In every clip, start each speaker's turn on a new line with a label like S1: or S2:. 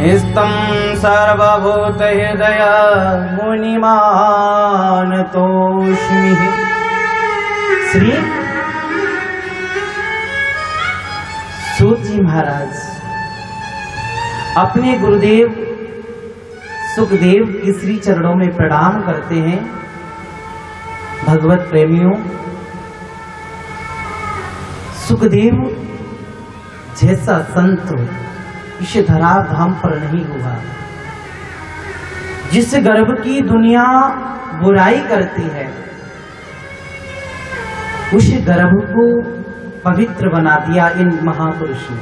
S1: स्तं सर्वभूतहृदय मुनिमानतोऽस्मि। श्री सूत जी महाराज अपने गुरुदेव सुखदेव के श्री चरणों में प्रणाम करते हैं। भगवत प्रेमियों, सुखदेव जैसा संत इस धरा धाम पर नहीं हुआ। जिस गर्भ की दुनिया बुराई करती है, उस गर्भ को पवित्र बना दिया इन महापुरुष ने।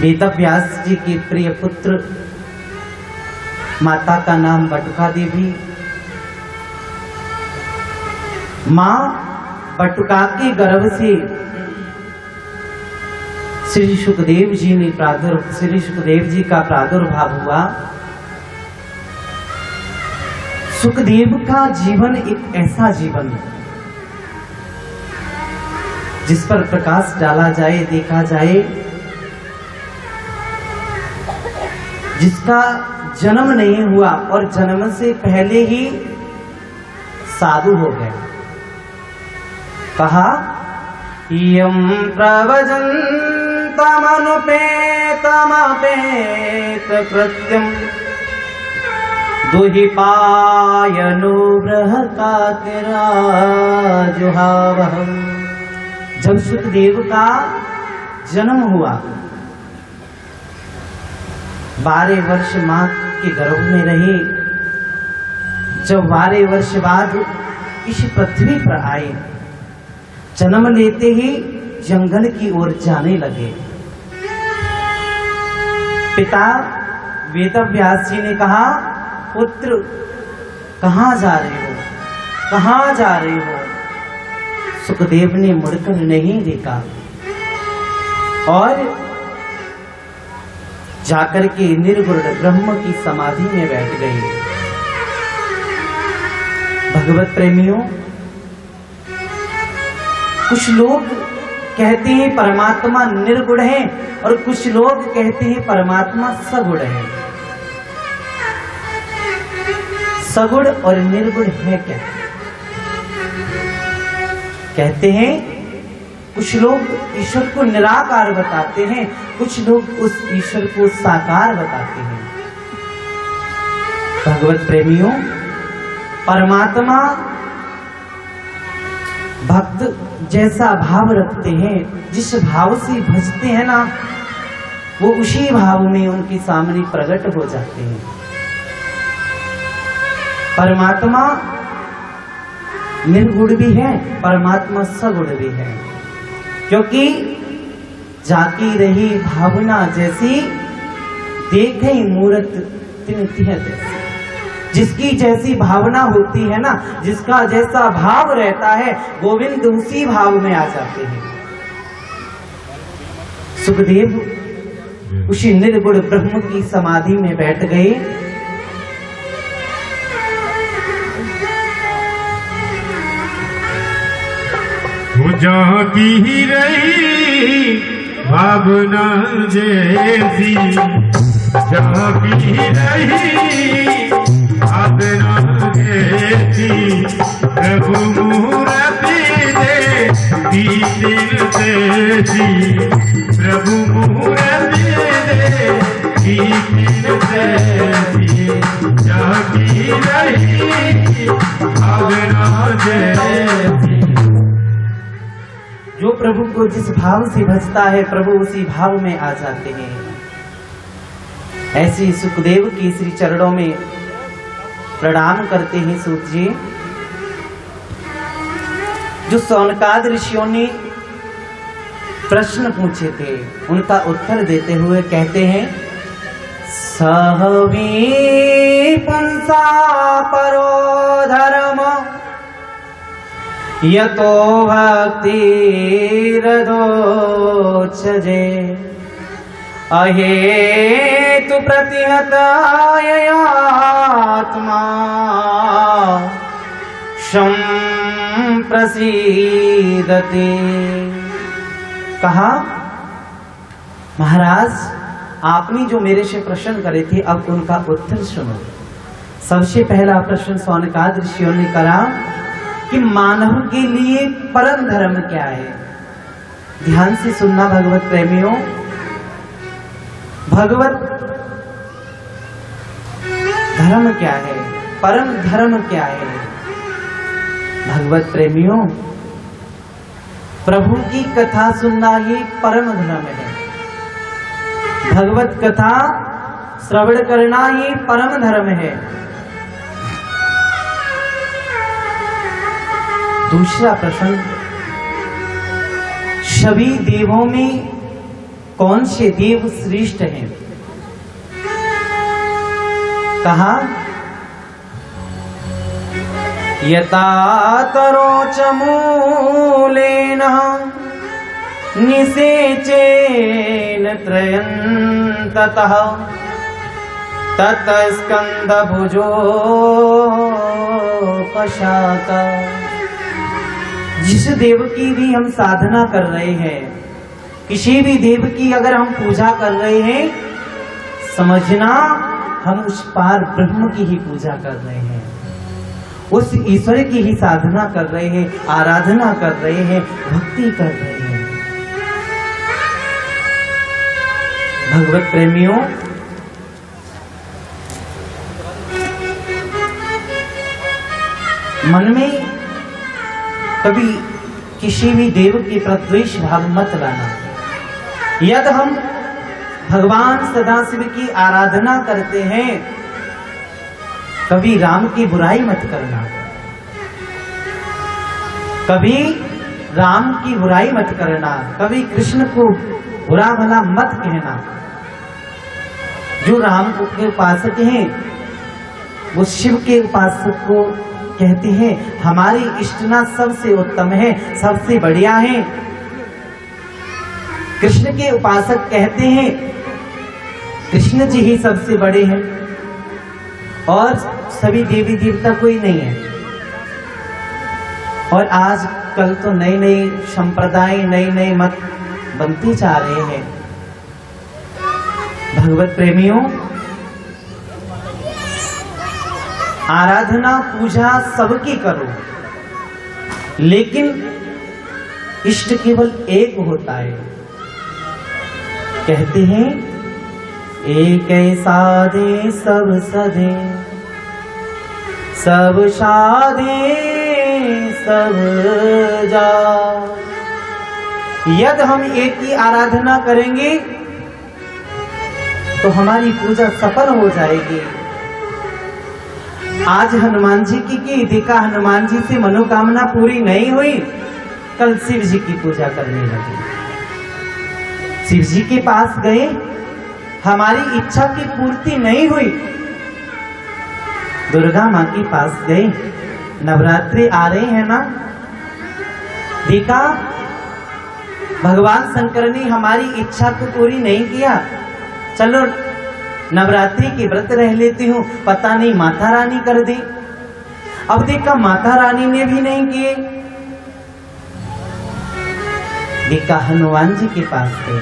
S1: वेदव्यास जी के प्रिय पुत्र, माता का नाम बटुका देवी। मां बटुका के गर्भ से श्री सुखदेव जी का प्रादुर्भाव हुआ। सुखदेव का जीवन एक ऐसा जीवन है जिस पर प्रकाश डाला जाए, देखा जाए, जिसका जन्म नहीं हुआ और जन्म से पहले ही साधु हो गया। कहा यम प्रवजन्तमनुपेतमपेत कृत्यम दुहिपायनो बृहकातिराजुहावह। जब सुखदेव का जन्म हुआ, 12 वर्ष मां के गर्भ में रहे। जब 12 वर्ष बाद इस पृथ्वी पर आए, जन्म लेते ही जंगल की ओर जाने लगे। पिता वेदव्यास जी ने कहा, पुत्र कहाँ जा रहे हो, कहाँ जा रहे हो? सुखदेव ने मुड़कर नहीं देखा और जाकर के निर्गुण ब्रह्म की समाधि में बैठ गए। भगवत प्रेमियों, कुछ लोग कहते हैं परमात्मा निर्गुण है और कुछ लोग कहते हैं परमात्मा सगुण है। सगुण और निर्गुण है क्या? कहते हैं कुछ लोग ईश्वर को निराकार बताते हैं, कुछ लोग उस ईश्वर को साकार बताते हैं। भगवत प्रेमियों, परमात्मा भक्त जैसा भाव रखते हैं, जिस भाव से भजते हैं ना, वो उसी भाव में उनके सामने प्रकट हो जाते हैं। परमात्मा निर्गुण भी है, परमात्मा सगुण भी है, क्योंकि जाकी रही भावना जैसी देखे मूरत तिन तिह जैसी। जिसकी जैसी भावना होती है ना, जिसका जैसा भाव रहता है, गोविंद उसी भाव में आ जाते हैं। सुखदेव उसी निर्गुण ब्रह्म की समाधि में बैठ गए।
S2: जहाँ की ही रही भावना जैसी, जहाँ की ही रही भावना जैसी, प्रभु मूर्ति दे तीन जैसी, प्रभु मूर्ति दे तीन जैसी, जहाँ की रही भावना जैसी।
S1: जो प्रभु को जिस भाव से भजता है, प्रभु उसी भाव में आ जाते हैं। ऐसे सुखदेव की श्री चरणों में प्रणाम करते हैं सूत जी। जो सौनकाद ऋषियों ने प्रश्न पूछे थे, उनका उत्तर देते हुए कहते हैं, सहवी पुंसा परो धर्म यतो भक्तिरदोचजे, अहेतु प्रतिहताययात्मा संप्रसीदते। कहा, महाराज आपने जो मेरे से प्रश्न करे थे, अब उनका उत्तर सुनो। सबसे पहला प्रश्न सौनकादि ऋषियों ने करा कि मानव के लिए परम धर्म क्या है। ध्यान से सुनना भगवत प्रेमियों, भगवत धर्म क्या है, परम धर्म क्या है। भगवत प्रेमियों, प्रभु की कथा सुनना ही परम धर्म है। भगवत कथा श्रवण करना ही परम धर्म है। दूसरा प्रश्न, सभी देवों में कौन से देव श्रेष्ठ हैं। कहा यता तरोच मूलेन निसेचेन त्रयन्ततः ततस्कंद भुजो पशाका। जिस देव की भी हम साधना कर रहे हैं, किसी भी देव की अगर हम पूजा कर रहे हैं, समझना हम उस पार ब्रह्म की ही पूजा कर रहे हैं, उस ईश्वर की ही साधना कर रहे हैं, आराधना कर रहे हैं, भक्ति कर रहे हैं। भगवत प्रेमियों, मन में कभी किसी भी देव के प्रद्वेष भाव मत लाना। यदि हम भगवान सदाशिव की आराधना करते हैं, कभी राम की बुराई मत करना, कभी राम की बुराई मत करना, कभी कृष्ण को बुरा भला मत कहना। जो राम के उपासक हैं वो शिव के उपासक को कहते हैं हमारी इष्टना सबसे उत्तम है, सबसे बढ़िया है। कृष्ण के उपासक कहते हैं कृष्ण जी ही सबसे बड़े हैं और सभी देवी देवता कोई नहीं है। और आज कल तो नए नए संप्रदाय, नए नए मत बनते जा रहे हैं। भगवत प्रेमियों, आराधना पूजा सबकी करो, लेकिन इष्ट केवल एक होता है। कहते हैं एक साधे सब सधे, सब साधे सब जा। यदि हम एक की आराधना करेंगे तो हमारी पूजा सफल हो जाएगी। आज हनुमान जी की देखा, हनुमान जी से मनोकामना पूरी नहीं हुई, कल शिव जी की पूजा करने लगे। शिव जी के पास गए, हमारी इच्छा की पूर्ति नहीं हुई, दुर्गा माँ के पास गए। नवरात्रि आ रहे हैं ना, देखा भगवान शंकर ने हमारी इच्छा को पूरी नहीं किया, चलो नवरात्रि की व्रत रह लेती हूँ, पता नहीं माता रानी कर दी। अब देखा माता रानी ने भी नहीं किए, देखा हनुमान जी के पास गए।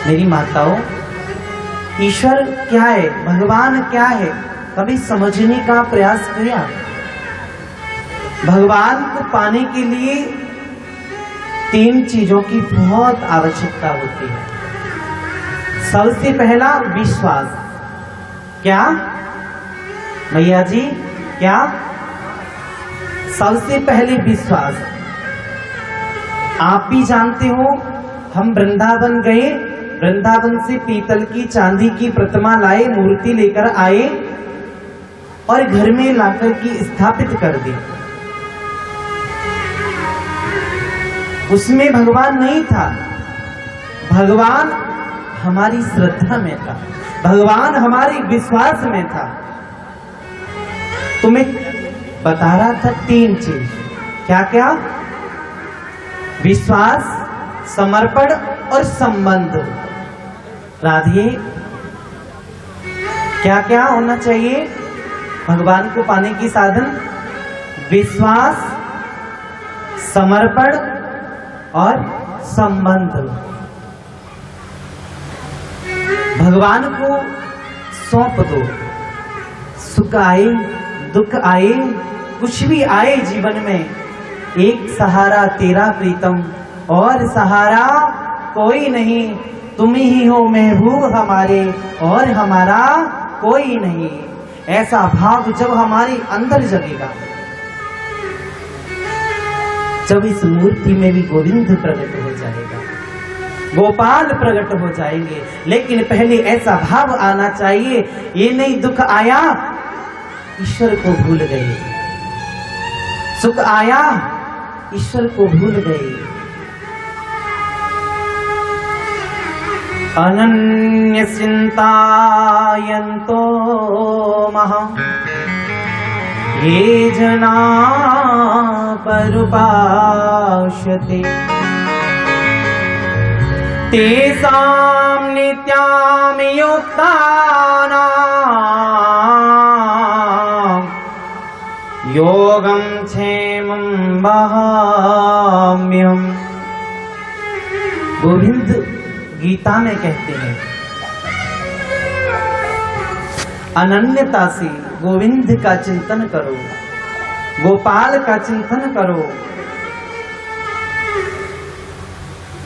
S1: मेरी माताओं, ईश्वर क्या है, भगवान क्या है, कभी समझने का प्रयास किया। भगवान को पाने के लिए 3 चीजों की बहुत आवश्यकता होती है। सबसे पहला विश्वास। क्या भैया जी, क्या? सबसे पहले विश्वास। आप भी जानते हो, हम वृंदावन गए, वृंदावन से पीतल की चांदी की प्रतिमा लाए, मूर्ति लेकर आए और घर में लाकर की स्थापित कर दी। उसमें भगवान नहीं था, भगवान हमारी श्रद्धा में था, भगवान हमारे विश्वास में था। तुम्हें बता रहा था 3 चीज। क्या क्या? विश्वास, समर्पण और संबंध। राधिए, क्या क्या होना चाहिए भगवान को पाने की साधन? विश्वास, समर्पण और संबंध। भगवान को सौंप दो। सुख आए दुख आए कुछ भी आए जीवन में, एक सहारा तेरा प्रीतम और सहारा कोई नहीं। तुम ही हो महबूब हमारे और हमारा कोई नहीं। ऐसा भाव जब हमारे अंदर जगेगा, जब इस मूर्ति में भी गोविंद प्रकट हो जाएगा, गोपाल प्रकट हो जाएंगे। लेकिन पहले ऐसा भाव आना चाहिए, ये नहीं दुख आया ईश्वर को भूल गए, सुख आया ईश्वर को भूल गए। अनन्य चिंतायन्तो महा ये जना परुपाश्यते तेषां नित्यां युक्तानां योगं क्षेमं वहाम्यहम्। गोविंद गीता में कहते हैं, अनन्यता से गोविंद का चिंतन करो, गोपाल का चिंतन करो।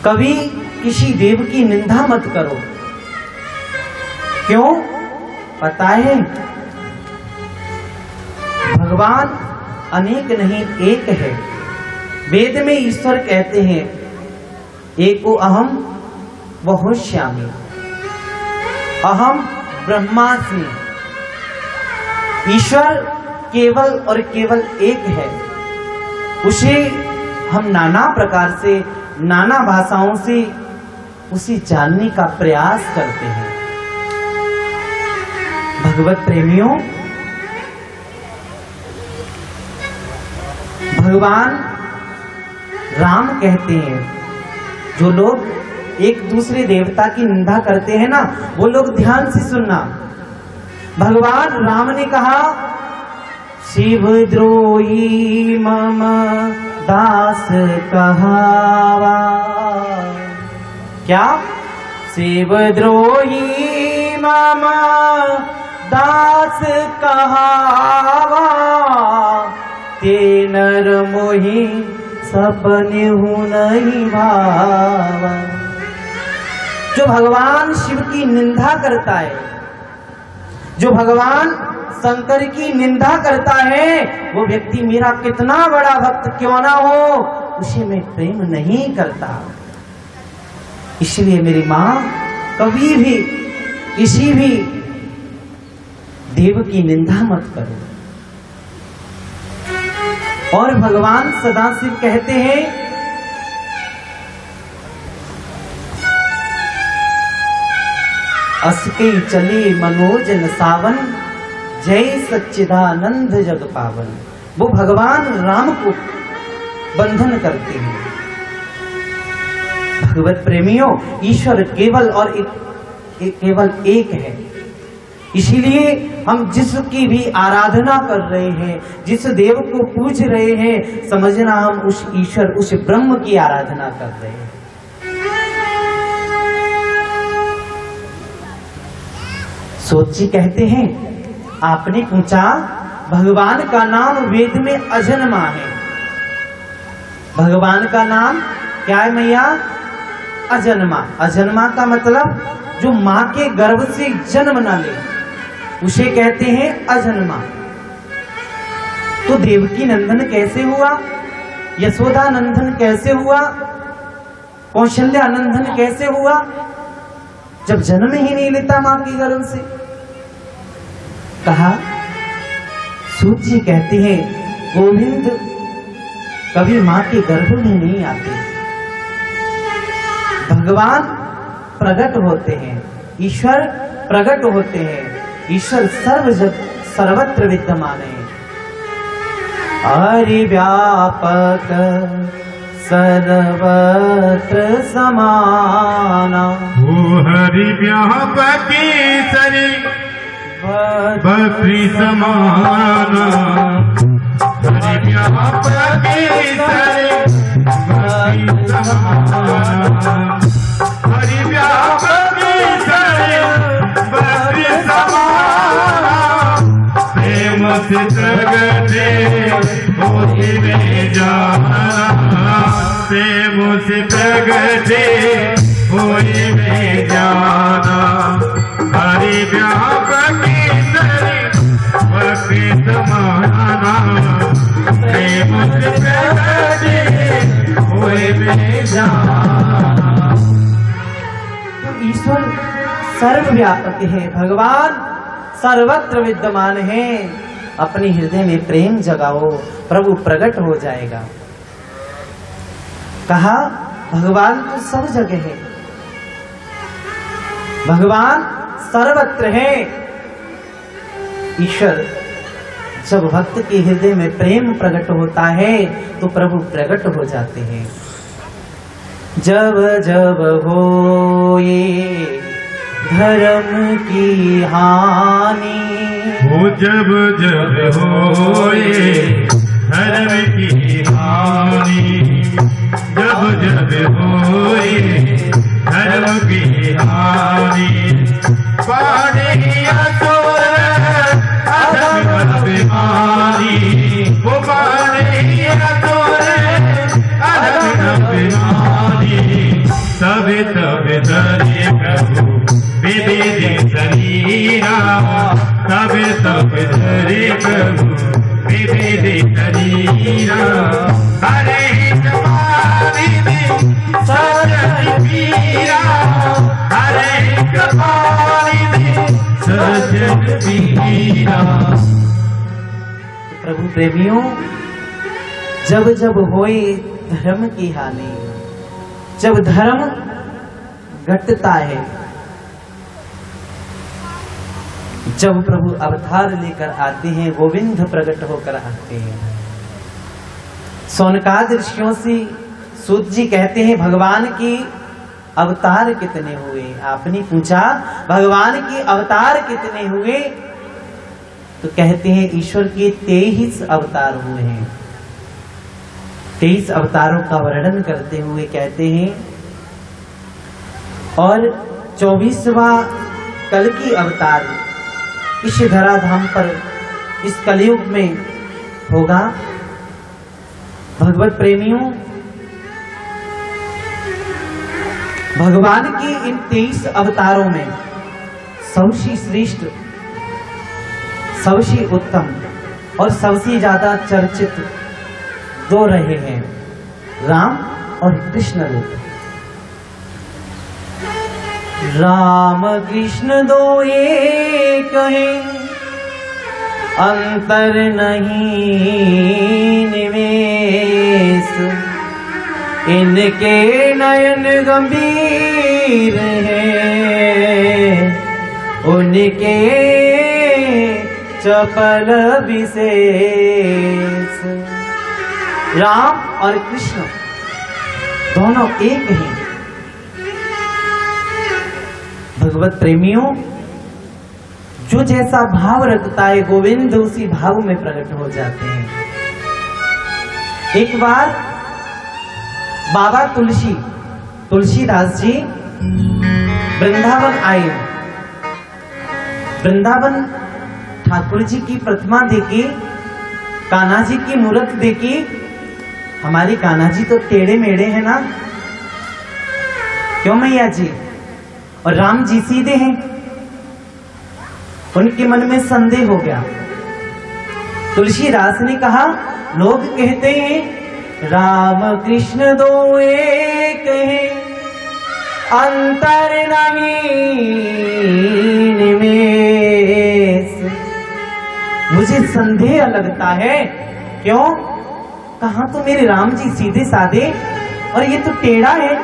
S1: कभी किसी देव की निंदा मत करो। क्यों? पता है भगवान अनेक नहीं एक है। वेद में ईश्वर कहते हैं एको अहम वहोश्यामि, अहम ब्रह्मास्मि। ईश्वर केवल और केवल एक है। उसे हम नाना प्रकार से, नाना भाषाओं से उसे जानने का प्रयास करते हैं। भगवत प्रेमियों, भगवान राम कहते हैं, जो लोग एक दूसरे देवता की निंदा करते हैं ना, वो लोग ध्यान से सुनना। भगवान राम ने कहा, शिवद्रोही मम दास कहावा। क्या? शिवद्रोही मम दास कहावा, ते नर मोहि सपने हूं नहीं भावा। जो भगवान शिव की निंदा करता है, जो भगवान शंकर की निंदा करता है, वो व्यक्ति मेरा कितना बड़ा भक्त क्यों ना हो, उसे मैं प्रेम नहीं करता। इसलिए मेरी मां, कभी भी किसी भी देव की निंदा मत करो। और भगवान सदाशिव कहते हैं, असके चले मनोजन सावन, जय सच्चिदानंद जग पावन। वो भगवान राम को बंधन करते हैं। भगवत प्रेमियों, ईश्वर केवल और केवल एक है। इसीलिए हम जिसकी भी आराधना कर रहे हैं, जिस देव को पूज रहे हैं, समझना हम उस ईश्वर, उस ब्रह्म की आराधना कर रहे हैं। सोची कहते हैं, आपने पूछा, भगवान का नाम वेद में अजन्मा है। भगवान का नाम क्या है मैया? अजन्मा। अजन्मा का मतलब जो मां के गर्भ से जन्म न ले, उसे कहते हैं अजन्मा। तो देवकी नंदन कैसे हुआ? यशोदा नंदन कैसे हुआ? कौशल्या नंदन कैसे हुआ? जब जन्म ही नहीं लेता मां के गर्भ से। कहा, सूत जी कहते हैं, गोविंद कभी मां के गर्भ में नहीं आते। भगवान प्रकट होते हैं, ईश्वर प्रकट होते हैं। ईश्वर सर्वत्र विद्यमान है। हरि व्यापक सर्वत्र समाना,
S2: वो हरि व्यापक सर्वत्र समाना, हरि व्यापक सर्वत्र समाना, हरि व्यापक प्रगटे होए में जाना हरि व्यापकी धरि भक्ति समाना प्रेम प्रगटे होए में जाना।
S1: तो ईश्वर सर्वव्यापक है, भगवान सर्वत्र विद्यमान है। अपने हृदय में प्रेम जगाओ, प्रभु प्रकट हो जाएगा। कहा भगवान तो सब जगह है, भगवान सर्वत्र है। ईश्वर जब भक्त के हृदय में प्रेम प्रकट होता है तो प्रभु प्रकट हो जाते हैं। जब जब होए धर्म की हानि,
S2: वो जब जब होए धर्म की हानि, जब जब होए धर्म की हानि, बाढ़े असुर अधर्म अभिमानी, वो बाढ़े असुर अधर्म अभिमानी, तब तब धरे प्रभु विविधि शरीरा, तब तब धरे प्रभु विविधि शरीरा, हरे कृपानिधि सजन वीरा, हरे कृपानिधि सजन वीरा।
S1: प्रभु प्रेमियों, जब जब होए धर्म की हानि, जब धर्म घटता है, जब प्रभु अवतार लेकर आते हैं, गोविंद प्रकट होकर आते हैं। सोनकाद ऋषियों से सूत जी कहते हैं भगवान की अवतार कितने हुए। आपने पूछा भगवान के अवतार कितने हुए, तो कहते हैं ईश्वर के 23 अवतार हुए हैं। 23 अवतारों का वर्णन करते हुए कहते हैं, और 24वां कल की अवतार इस धराधाम पर इस कलयुग में होगा। भगवत प्रेमियों, भगवान के इन 23 अवतारों में सबसे श्रेष्ठ, सबसे उत्तम और सबसे ज्यादा चर्चित दो रहे हैं, राम और कृष्ण रूप। राम कृष्ण दो एक हैं, अंतर नहीं निवेश, इनके नयन गंभीर हैं, उनके चपल विशेष। राम और कृष्ण दोनों एक हैं। भगवत प्रेमियों, जो जैसा भाव रखता है गोविंद उसी भाव में प्रकट हो जाते हैं। एक बार बाबा तुलसीदास जी वृंदावन आए। वृंदावन ठाकुर जी की प्रतिमा देखी, कान्हा जी की मूर्त देखी। हमारे कान्हा जी तो टेढ़े मेढ़े हैं ना, क्यों मैया जी? और राम जी सीधे हैं। उनके मन में संदेह हो गया। तुलसीदास ने कहा, लोग कहते हैं राम कृष्ण दो एक हैं, अंतर नहीं निमेष। मुझे संदेह लगता है। क्यों? कहा तो मेरे राम जी सीधे साधे और ये तो टेढ़ा है।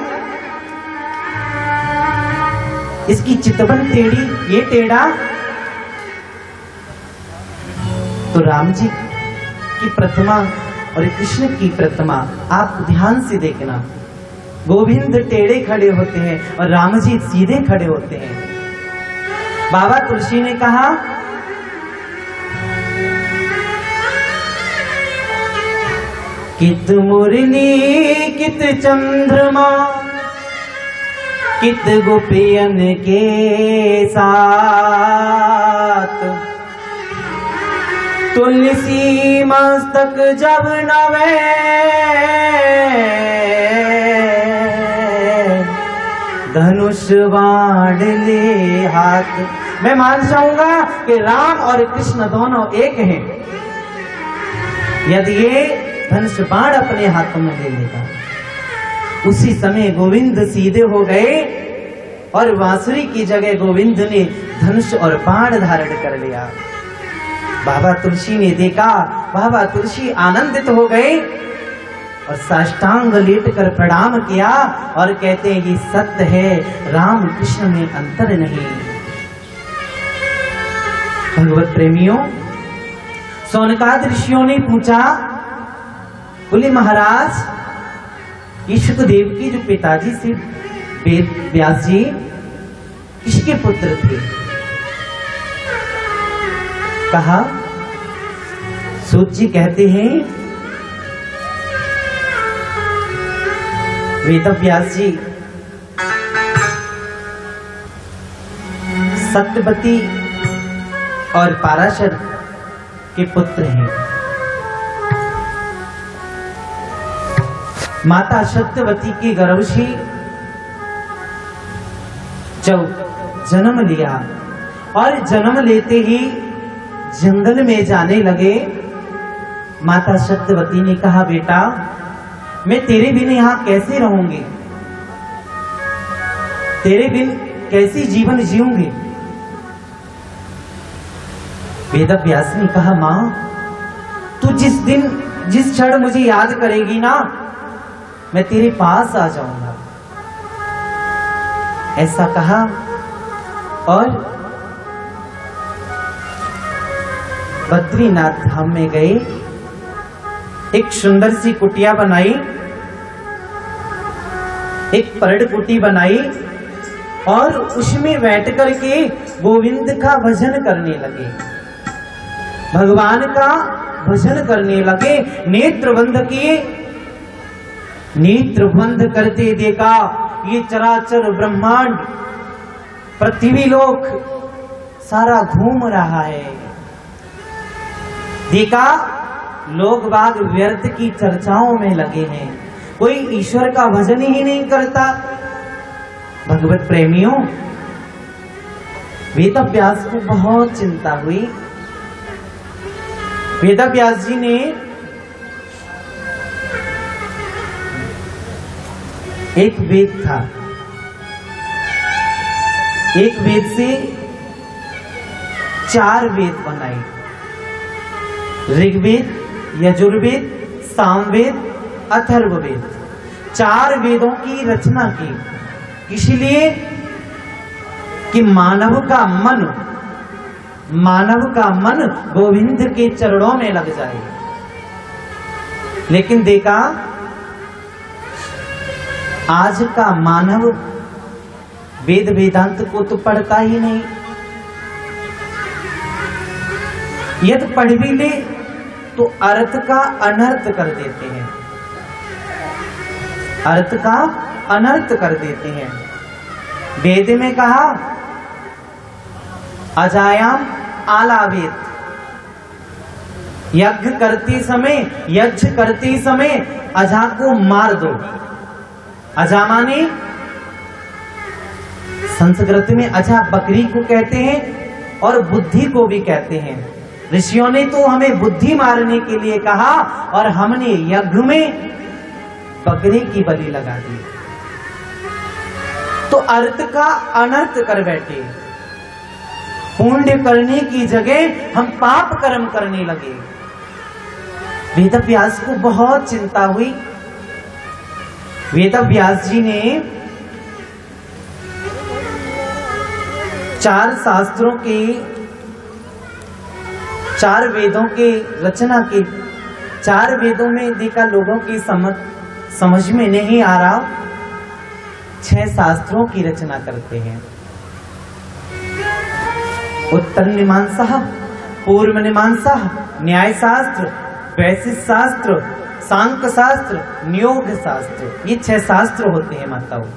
S1: इसकी चितवन टेढ़ी, ये टेढ़ा। तो राम जी की प्रतिमा और कृष्ण की प्रतिमा आप ध्यान से देखना, गोविंद टेढ़े खड़े होते हैं और राम जी सीधे खड़े होते हैं। बाबा तुलसी ने कहा, कित मुरली कित चंद्रमा, कित गोपियन के साथ, तुलसी मस्तक जब नवे धनुष बाण ले हाथ। मैं मान जाऊंगा कि राम और कृष्ण दोनों एक हैं यदि ये धनुष बाण अपने हाथों में ले लेगा। उसी समय गोविंद सीधे हो गए और बांसुरी की जगह गोविंद ने धनुष और बाण धारण कर लिया। बाबा तुलसी ने देखा, बाबा तुलसी आनंदित हो गए और साष्टांग लेटकर प्रणाम किया और कहते हैं ये सत्य है, राम कृष्ण में अंतर नहीं। भगवत प्रेमियों, सौनकादि ऋषियों ने पूछा, बोले महाराज ये सुखदेव के जो पिताजी से वेद व्यास जी किसके पुत्र थे? कहा, सूत जी कहते हैं वेद व्यास जी सत्यवती और पाराशर के पुत्र हैं। माता सत्यवती के गर्भ से जब जन्म लिया और जन्म लेते ही जंगल में जाने लगे, माता सत्यवती ने कहा, बेटा मैं तेरे बिन यहां कैसे रहूंगी, तेरे बिन कैसी जीवन जीऊंगी? वेद व्यास ने कहा, मां तू जिस क्षण मुझे याद करेगी ना, मैं तेरे पास आ जाऊंगा। ऐसा कहा और बद्रीनाथ धाम में गए। एक सुंदर सी कुटिया बनाई, एक परड़ कुटी बनाई और उसमें बैठ करके गोविंद का भजन करने लगे, भगवान का भजन करने लगे। नेत्र बंद किए, नेत्र बंद करते देखा ये चराचर ब्रह्मांड पृथ्वी लोक सारा घूम रहा है। देखा लोग बाग व्यर्थ की चर्चाओं में लगे हैं, कोई ईश्वर का भजन ही नहीं करता। भगवत प्रेमियों, वेद व्यास को बहुत चिंता हुई। वेद व्यास जी ने एक वेद था, एक वेद से 4 वेद बनाए, ऋग्वेद, यजुर्वेद, सामवेद, अथर्ववेद। 4 वेदों की रचना की, इसलिए कि मानव का मन गोविंद के चरणों में लग जाए। लेकिन देखा आज का मानव वेद वेदांत को तो पढ़ता ही नहीं, यदि पढ़ भी ले तो अर्थ का अनर्थ कर देते हैं, अर्थ का अनर्थ कर देते हैं। वेद में कहा अजायाम आलावेत, यज्ञ करते समय अजा को मार दो। अजा माने संस्कृत में अजा बकरी को कहते हैं और बुद्धि को भी कहते हैं। ऋषियों ने तो हमें बुद्धि मारने के लिए कहा और हमने यज्ञ में बकरी की बलि लगा दी। तो अर्थ का अनर्थ कर बैठे, पुण्य करने की जगह हम पाप कर्म करने लगे। वेद व्यास को बहुत चिंता हुई। वेद व्यास जी ने 4 शास्त्रों के, 4 वेदों के रचना की। 4 वेदों में देखा लोगों की समझ में नहीं आ रहा, 6 शास्त्रों की रचना करते हैं। उत्तर मीमांसा, पूर्व मीमांसा, न्याय शास्त्र, वैशिष्ट शास्त्र, सांख्य शास्त्र, नियोग शास्त्र, ये 6 शास्त्र होते हैं माताओं।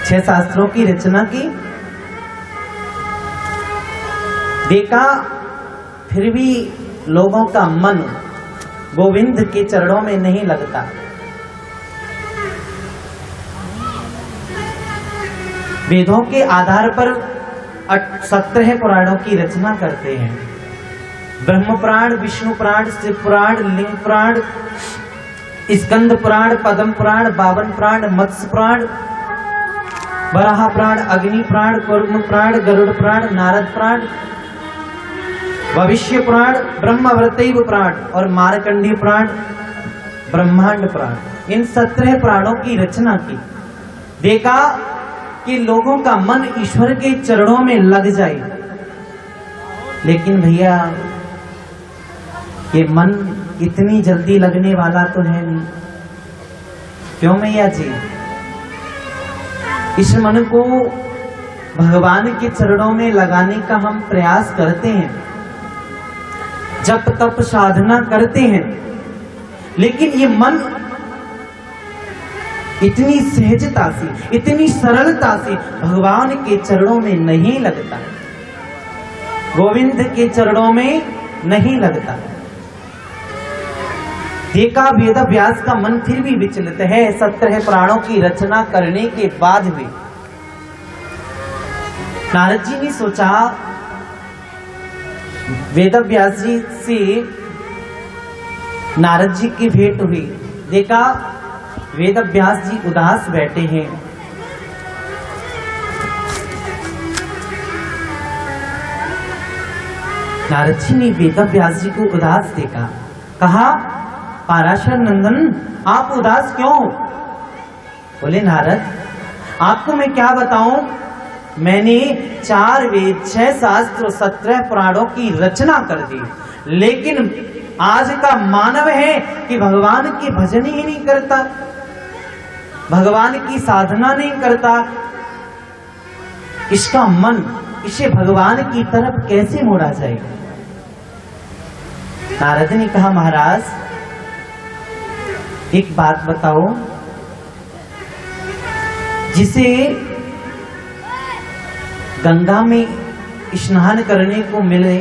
S1: 6 शास्त्रों की रचना की। देखा फिर भी लोगों का मन गोविंद के चरणों में नहीं लगता। वेदों के आधार पर 17 पुराणों की रचना करते हैं। ब्रह्म पुराण, विष्णु पुराण, शिव पुराण, लिंग पुराण, स्कंद पुराण, पद्म पुराण, बावन पुराण, मत्स्य पुराण, वराह पुराण, अग्नि पुराण, कूर्म पुराण, गरुड़ पुराण, नारद पुराण, भविष्य पुराण, ब्रह्मवर्तैव पुराण और मार्कंडेय पुराण, ब्रह्मांड पुराण। इन 17 पुराणों की रचना की। देखा कि लोगों का मन ईश्वर के चरणों में लग जाए, लेकिन भैया ये मन इतनी जल्दी लगने वाला तो है नहीं। क्यों मैया जी? इस मन को भगवान के चरणों में लगाने का हम प्रयास करते हैं, जप तप साधना करते हैं, लेकिन ये मन इतनी सहजता से, इतनी सरलता से भगवान के चरणों में नहीं लगता, गोविंद के चरणों में नहीं लगता। देखा वेद व्यास का मन फिर भी विचलित है 17 पुराणों की रचना करने के बाद भी। नारद जी ने सोचा, वेद व्यास जी से नारद जी की भेंट हुई। देखा वेद व्यास जी उदास बैठे हैं। नारद जी ने वेद व्यास जी को उदास देखा, कहा पराशर नंदन आप उदास क्यों? बोले नारद आपको मैं क्या बताऊं, मैंने 4 वेद 6 शास्त्र 17 पुराणों की रचना कर दी, लेकिन आज का मानव है कि भगवान की भजन ही नहीं करता, भगवान की साधना नहीं करता। इसका मन इसे भगवान की तरफ कैसे मोड़ा जाए? नारद ने कहा महाराज एक बात बताओ, जिसे गंगा में स्नान करने को मिले,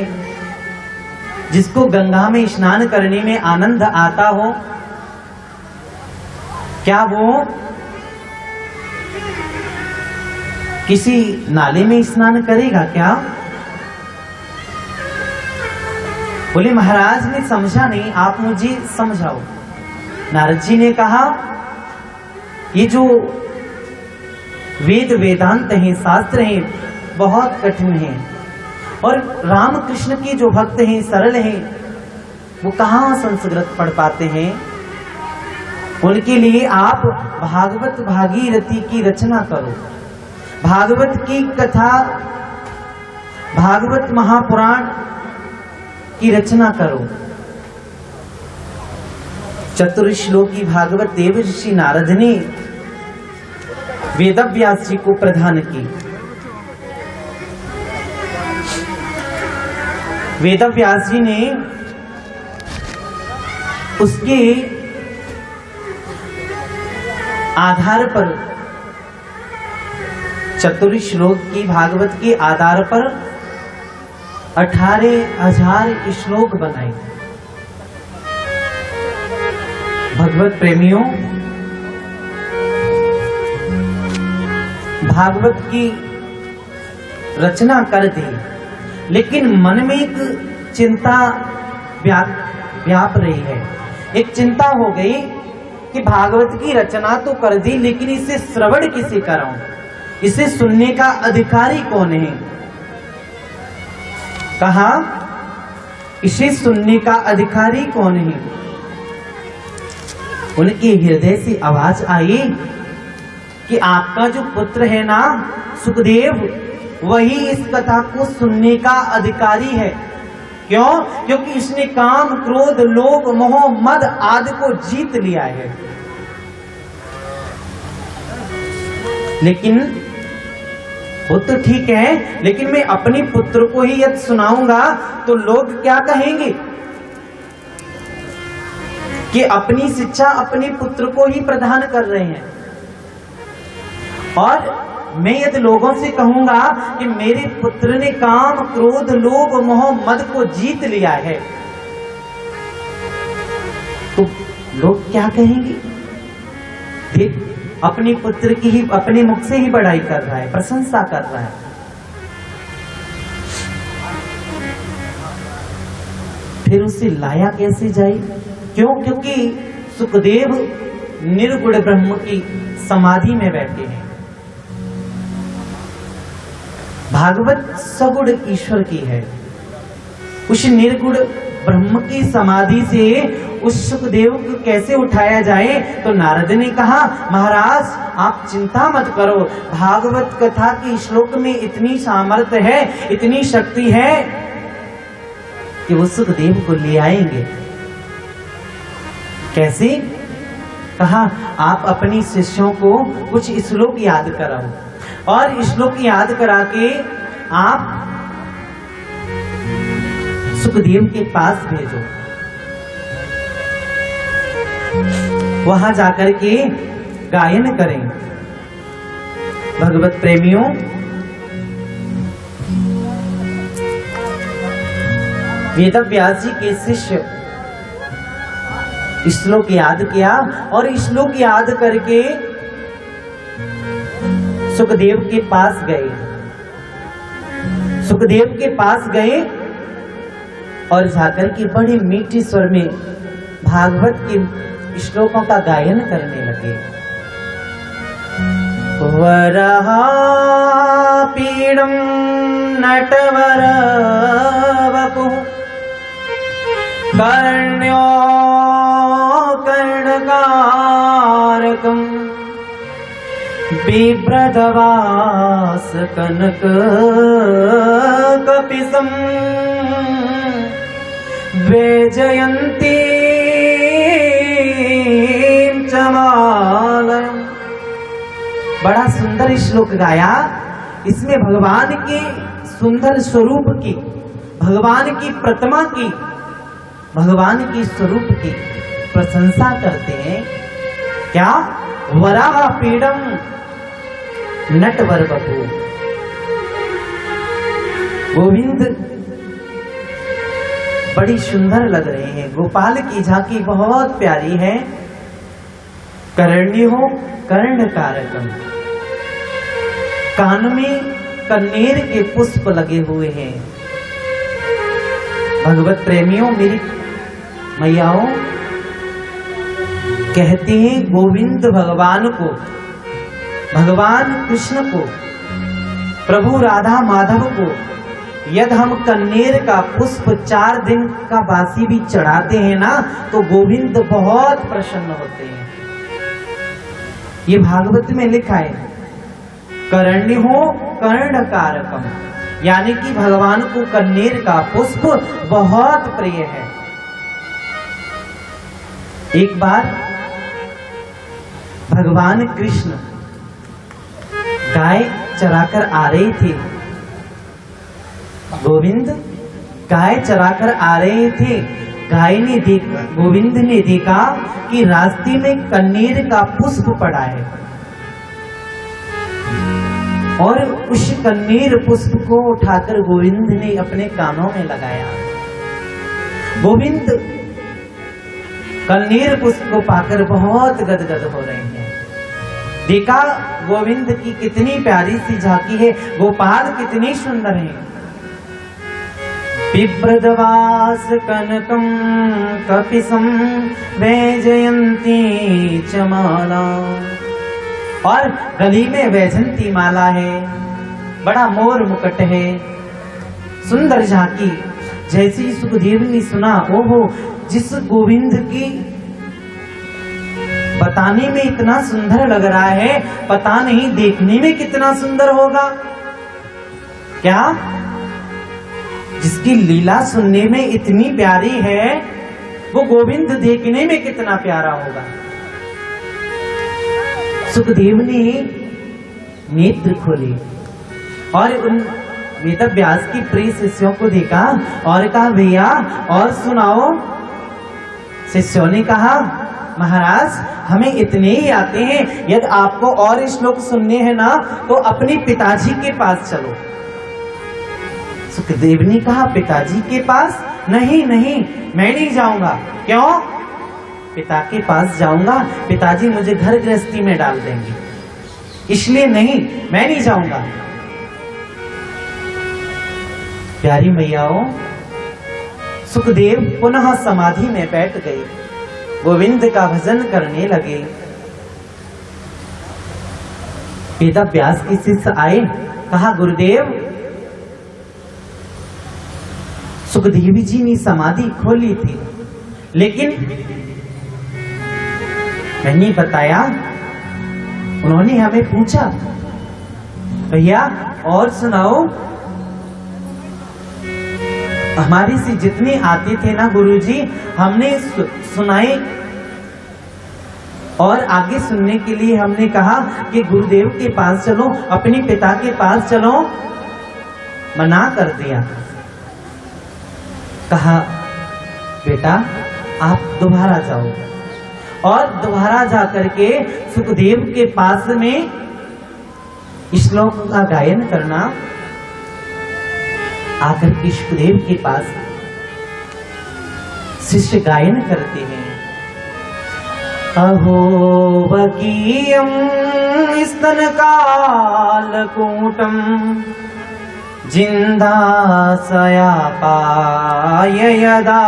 S1: जिसको गंगा में स्नान करने में आनंद आता हो, क्या वो किसी नाले में स्नान करेगा क्या? बोले महाराज ने समझा नहीं, आप मुझे समझाओ। नारद जी ने कहा ये जो वेद वेदांत हैं, शास्त्र हैं, बहुत कठिन हैं, और राम कृष्ण के जो भक्त हैं, सरल हैं, वो कहाँ संस्कृत पढ़ पाते हैं। उनके लिए आप भागवत भागीरथी की रचना करो, भागवत की कथा, भागवत महापुराण की रचना करो। चतुर्श्लोकी भागवत देव ऋषि नारद ने वेद व्यास जी को प्रदान की। वेद व्यास जी ने उसके आधार पर, चतुर्श्लोक की भागवत के आधार पर 18,000 श्लोक बनाए। भगवत प्रेमियों, भागवत की रचना कर दी, लेकिन मन में एक चिंता व्याप रही है। एक चिंता हो गई कि भागवत की रचना तो कर दी, लेकिन इसे श्रवण किसे कराऊं, इसे सुनने का अधिकारी कौन है? कहा इसे सुनने का अधिकारी कौन है? उनके हृदय से आवाज आई कि आपका जो पुत्र है ना सुखदेव, वही इस कथा को सुनने का अधिकारी है। क्यों? क्योंकि इसने काम क्रोध लोभ मोह मद आदि को जीत लिया है। लेकिन वो तो ठीक है, लेकिन मैं अपने पुत्र को ही यदि सुनाऊंगा तो लोग क्या कहेंगे कि अपनी शिक्षा अपने पुत्र को ही प्रदान कर रहे हैं। और मैं यदि लोगों से कहूंगा कि मेरे पुत्र ने काम क्रोध लोभ मोह मद को जीत लिया है, तो लोग क्या कहेंगे? अपनी पुत्र की ही अपने मुख से ही बड़ाई कर रहा है, प्रशंसा कर रहा है। फिर उसे लाया कैसे जाए? क्यों? क्योंकि सुखदेव निर्गुण ब्रह्म की समाधि में बैठे हैं। भागवत सगुण ईश्वर की है। उस निर्गुण ब्रह्म की समाधि से उस सुखदेव को कैसे उठाया जाए? तो नारद ने कहा, महाराज आप चिंता मत करो, भागवत कथा की श्लोक में इतनी सामर्थ्य है, इतनी शक्ति है कि वो सुखदेव को ले आएंगे। कैसे? कहा, आप अपनी शिष्यों को कुछ श्लोक याद कराओ और श्लोक याद करा के आप सुखदेव के पास भेजो। वहां जाकर के गायन करें। भगवत प्रेमियों, वेदव्यास जी के शिष्य श्लोक याद किया और श्लोक याद करके सुखदेव के पास गए। सुखदेव के पास गए और जाकर के बड़े मीठे स्वर में भागवत के श्लोकों का गायन करने लगे। वराहा पीड़म नटवर वपुः कर्ण्यो कर्णकारकम् बिभ्रदवास कनक कपिसम् वैजयन्ती चमालयम्। बड़ा सुंदर श्लोक गाया। इसमें भगवान के सुंदर स्वरूप की, भगवान की प्रतिमा की, भगवान की स्वरूप की प्रशंसा करते हैं। क्या? वराह पीड़म नटवर बपू। गोविंद बड़ी सुंदर लग रहे हैं। गोपाल की झांकी बहुत प्यारी है। करण्य हो कर्ण कारकम, कान में कन्नेर के पुष्प लगे हुए हैं। भगवत प्रेमियों, मेरी मैयाओं, कहते हैं गोविंद भगवान को, भगवान कृष्ण को, प्रभु राधा माधव को यदि हम कन्नेर का पुष्प 4 दिन का बासी भी चढ़ाते हैं ना, तो गोविंद बहुत प्रसन्न होते हैं। ये भागवत में लिखा है। करण्य हो कर्ण कारकम, यानी कि भगवान को कन्नेर का पुष्प बहुत प्रिय है। एक बार भगवान कृष्ण गाय चराकर आ रहे थे। गोविंद गाय चराकर आ रहे थे। गाय ने देखा, गोविंद ने देखा कि रास्ते में कन्नेर का पुष्प पड़ा है और उस कन्नेर पुष्प को उठाकर गोविंद ने अपने कानों में लगाया। गोविंद कन्नेर पुष्प को पाकर बहुत गदगद हो रहे हैं। देखा गोविंद की कितनी प्यारी सी झांकी है, गोपाल कितनी सुंदर है। बिभ्रदवास कनकम कपिसम वैजयंती चमाला, और गली में वैजयंती माला है, बड़ा मोर मुकुट है, सुंदर झांकी। जैसे ही सुखदेव ने सुना, ओहो, जिस गोविंद की बताने में इतना सुंदर लग रहा है, पता नहीं देखने में कितना सुंदर होगा। क्या? जिसकी लीला सुनने में इतनी प्यारी है, वो गोविंद देखने में कितना प्यारा होगा। सुखदेव ने नेत्र खोले और उन वेदव्यास की प्रिय शिष्यों को देखा और कहा, भैया और सुनाओ। शिष्यों ने कहा, महाराज हमें इतने ही आते हैं, यदि आपको और श्लोक सुनने हैं ना, तो अपने पिताजी के पास चलो। सुखदेव ने कहा, पिताजी के पास? नहीं नहीं, मैं नहीं जाऊंगा। क्यों? पिता के पास जाऊंगा, पिताजी मुझे घर गृहस्थी में डाल देंगे, इसलिए नहीं, मैं नहीं जाऊंगा। प्यारी मैयाओं, सुखदेव पुनः समाधि में बैठ गए, गोविंद का भजन करने लगे। वेद व्यास के शिष्य आए, कहा गुरुदेव, सुखदेव जी ने समाधि खोली थी, लेकिन मैंने बताया, उन्होंने हमें पूछा, भैया और सुनाओ। हमारे से जितने आते थे ना गुरुजी, हमने सुनाए, और आगे सुनने के लिए हमने कहा कि गुरुदेव के पास चलो, अपने पिता के पास चलो, मना कर दिया। कहा बेटा आप दोबारा जाओ, और दोबारा जाकर के सुखदेव के पास में श्लोक का गायन करना। आकर के सुखदेव के पास शिष्य गायन करते हैं, अहो वकीयम स्तन कालकूटम जिन्दासया पाय यदा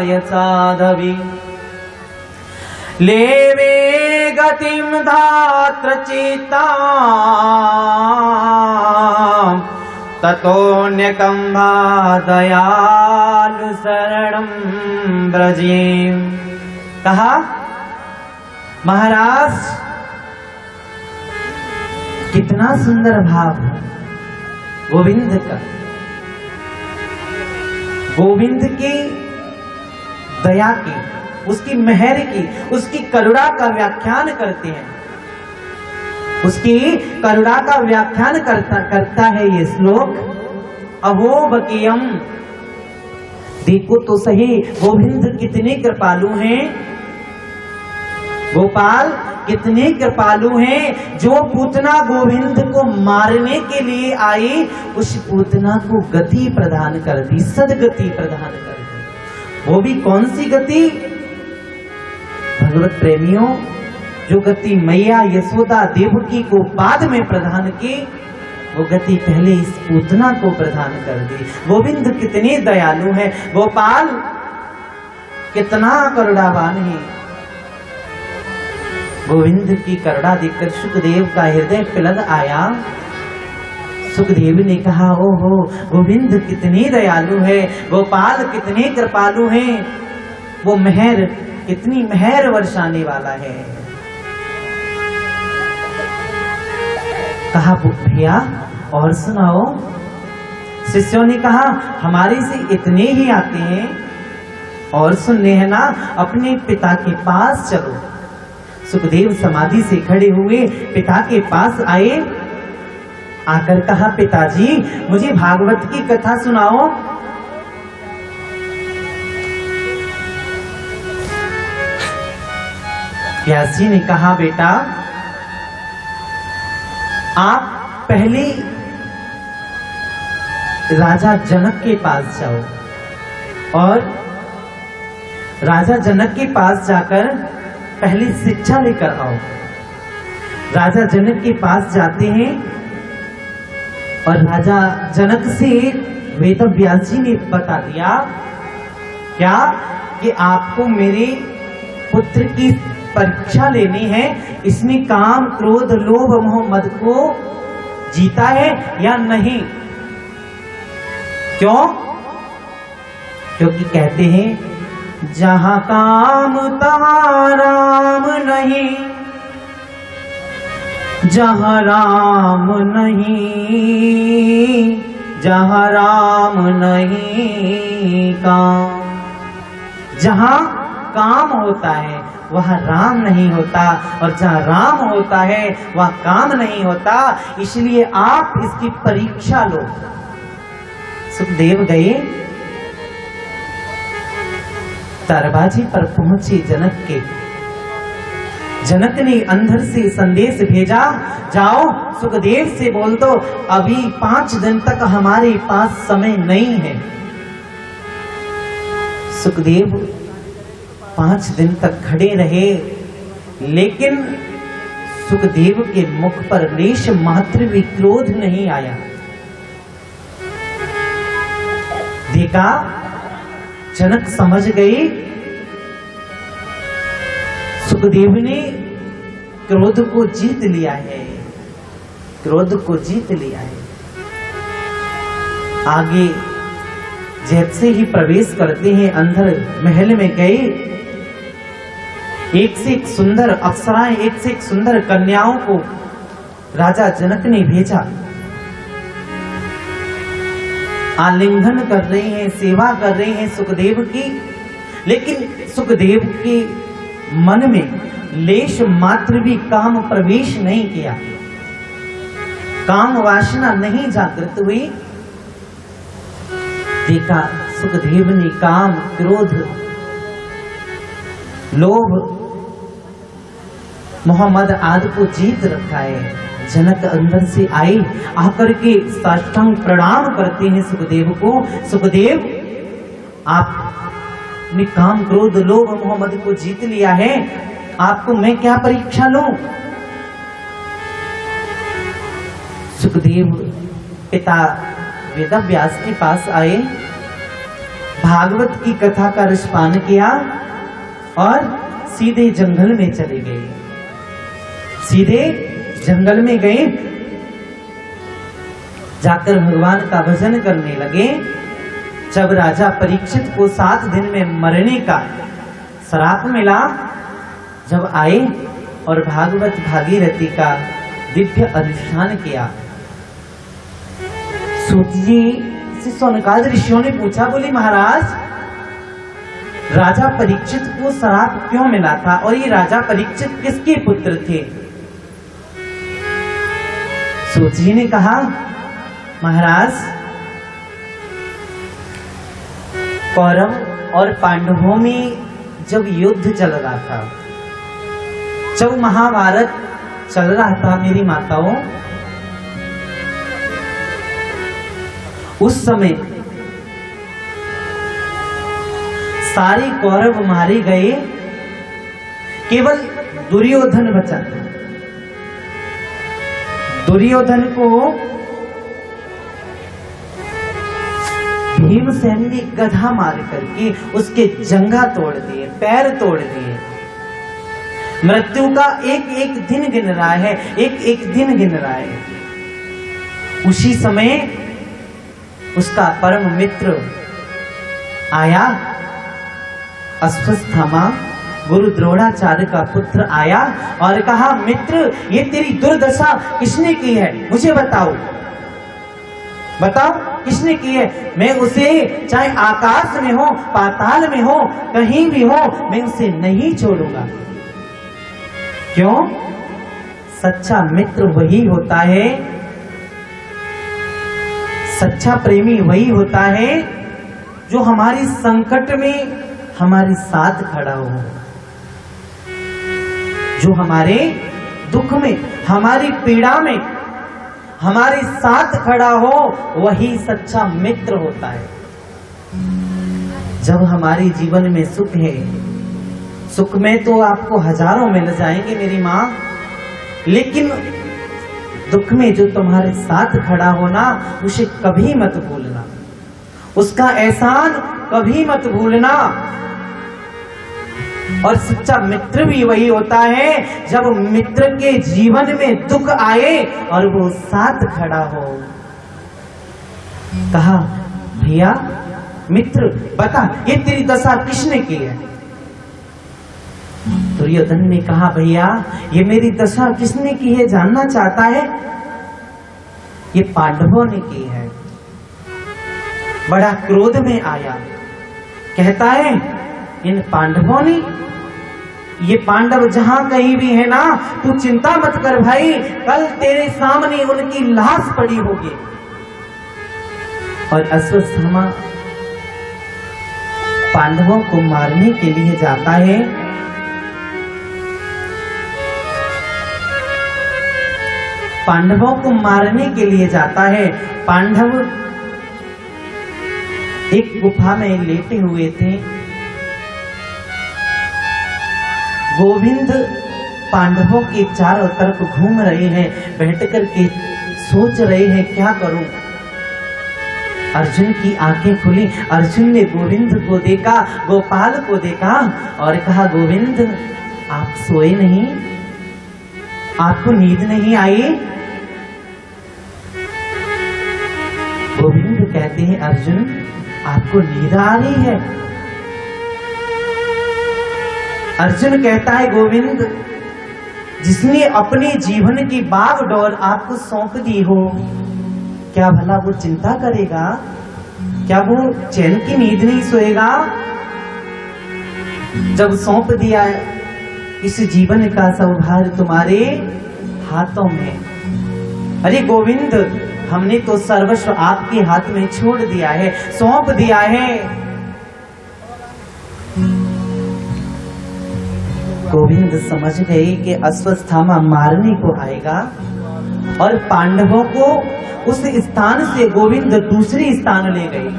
S1: यथादवि लेवे गतिम धात्र चित्ता ततोऽन्यकं वा दयालु शरणं ब्रजे। कहा महाराज, कितना सुंदर भाव है गोविंद का। गोविंद की दया की, उसकी मेहर की, उसकी करुणा का व्याख्यान करते हैं। उसकी करुणा का व्याख्यान करता है ये श्लोक, अहो बकीयम। देखो तो सही गोविंद कितने कृपालु हैं, गोपाल कितने कृपालु हैं। जो पूतना गोविंद को मारने के लिए आई, उस पूतना को गति प्रदान कर दी, सदगति प्रदान कर दी। वो भी कौन सी गति? भगवत प्रेमियों, जो गति मैया यशोदा देवकी को बाद में प्रदान की, वो गति पहले इस पूतना को प्रदान कर दी। गोविंद कितने दयालु हैं, गोपाल कितना करुणावान है। गोविंद की करुणा देखकर सुखदेव का हृदय पिलक आया। सुखदेव ने कहा, ओहो गोविंद कितने दयालु है, गोपाल कितने कृपालु हैं, वो मेहर कितनी मेहर वर्षाने वाला है। कहा भैया और सुनाओ। शिष्यों ने कहा हमारे से इतने ही आते हैं, और सुनने हैं ना, अपने पिता के पास चलो। सुखदेव समाधि से खड़े हुए पिता के पास आए, आकर कहा पिताजी मुझे भागवत की कथा सुनाओ। व्यास जी ने कहा बेटा आप पहले राजा जनक के पास जाओ, और राजा जनक के पास जाकर पहले शिक्षा लेकर आओ। राजा जनक के पास जाते हैं, और राजा जनक से वेद व्यास जी ने बता दिया क्या कि आपको मेरे पुत्र की परीक्षा लेनी है, इसमें काम क्रोध लोभ मोह मद को जीता है या नहीं। क्यों? क्योंकि कहते हैं जहां काम तहां राम नहीं, जहां राम नहीं, जहां राम नहीं काम। जहां काम होता है वह राम नहीं होता, और जहां राम होता है वह काम नहीं होता। इसलिए आप इसकी परीक्षा लो। सुखदेव गए, दरवाजे पर पहुंचे जनक के। जनक ने अंदर से संदेश भेजा, जाओ सुखदेव से बोल दो अभी 5 दिन तक हमारे पास समय नहीं है। सुखदेव 5 दिन तक खड़े रहे, लेकिन सुखदेव के मुख पर लेश मात्र भी क्रोध नहीं आया। देखा, जनक समझ गए सुखदेव ने क्रोध को जीत लिया है, क्रोध को जीत लिया है। आगे जैसे ही प्रवेश करते हैं अंदर महल में गए, एक से एक सुंदर अप्सराएं, एक से एक सुंदर कन्याओं को राजा जनक ने भेजा। आलिंगन कर रहे हैं, सेवा कर रहे हैं सुखदेव की, लेकिन सुखदेव के मन में लेश मात्र भी काम प्रवेश नहीं किया, काम वासना नहीं जागृत हुई। देखा, सुखदेव ने काम, क्रोध, लोभ, मोहम्मद आदि को जीत रखा है। जनक अंदर से आए, आकर के साष्टांग प्रणाम करते हैं सुखदेव को। सुखदेव, आपने काम, क्रोध, लोभ, मोहम्मद को जीत लिया है, आपको मैं क्या परीक्षा लूं? सुखदेव पिता वेदव्यास के पास आए, भागवत की कथा का रसपान किया और सीधे जंगल में चले गए। सीधे जंगल में गए, जाकर भगवान का भजन करने लगे। जब राजा परीक्षित को 7 दिन में मरने का श्राप मिला, जब आए और भागवत भागीरथी का दिव्य अनुष्ठान किया। सूतजी सोनकाद ऋषियों ने पूछा, बोली महाराज, राजा परीक्षित को श्राप क्यों मिला था और ये राजा परीक्षित किसके पुत्र थे? सूतजी ने कहा, महाराज, कौरव और पांडवों में जब युद्ध चल रहा था, जब महाभारत चल रहा था मेरी माताओं, उस समय सारे कौरव मारे गए, केवल दुर्योधन बचा। दुर्योधन को भीमसेन ने गधा मार करके उसके जंघा तोड़ दिए, पैर तोड़ दिए। मृत्यु का एक एक दिन गिन रहा है, एक एक दिन गिन रहा है। उसी समय उसका परम मित्र आया, अश्वत्थामा, गुरु द्रोणाचार्य का पुत्र आया और कहा, मित्र, ये तेरी दुर्दशा किसने की है? मुझे बताओ, बताओ किसने की है? मैं उसे चाहे आकाश में हो, पाताल में हो, कहीं भी हो, मैं उसे नहीं छोड़ूंगा। क्यों? सच्चा मित्र वही होता है, सच्चा प्रेमी वही होता है जो हमारी संकट में हमारे साथ खड़ा हो, जो हमारे दुख में, हमारी पीड़ा में हमारे साथ खड़ा हो, वही सच्चा मित्र होता है। जब हमारे जीवन में सुख है, सुख में तो आपको हजारों मिल जाएंगे मेरी माँ, लेकिन दुख में जो तुम्हारे साथ खड़ा होना, उसे कभी मत भूलना, उसका एहसान कभी मत भूलना। और सच्चा मित्र भी वही होता है जब मित्र के जीवन में दुख आए और वो साथ खड़ा हो। कहा, भैया मित्र, बता ये तेरी दशा किसने की है? दुर्योधन ने कहा, भैया ये मेरी दशा किसने की है जानना चाहता है? ये पांडवों ने की है। बड़ा क्रोध में आया, कहता है, इन पांडवों ने, ये पांडव जहां कहीं भी है ना, तू चिंता मत कर भाई, कल तेरे सामने उनकी लाश पड़ी होगी। और अश्वत्थामा पांडवों को मारने के लिए जाता है। पांडवों को मारने के लिए जाता है। पांडव एक गुफा में लेटे हुए थे। गोविंद पांडवों के चारों तरफ घूम रहे हैं, बैठ कर के सोच रहे हैं क्या करूं। अर्जुन की आंखें खुली। अर्जुन ने गोविंद को देखा, गोपाल को देखा और कहा, गोविंद आप सोए नहीं? आपको नींद नहीं आई? गोविंद कहते हैं, अर्जुन आपको नींद आ रही है? अर्जुन कहता है, गोविंद जिसने अपने जीवन की बागडोर आपको सौंप दी हो, क्या भला वो चिंता करेगा? क्या वो चैन की नींद नहीं सोएगा? जब सौंप दिया इस जीवन का सौभाग्य तुम्हारे हाथों में। अरे गोविंद हमने तो सर्वस्व आपके हाथ में छोड़ दिया है, सौंप दिया है। गोविंद समझ गए कि अश्वत्थामा मारने को आएगा और पांडवों को उस स्थान से गोविंद दूसरे स्थान ले गए।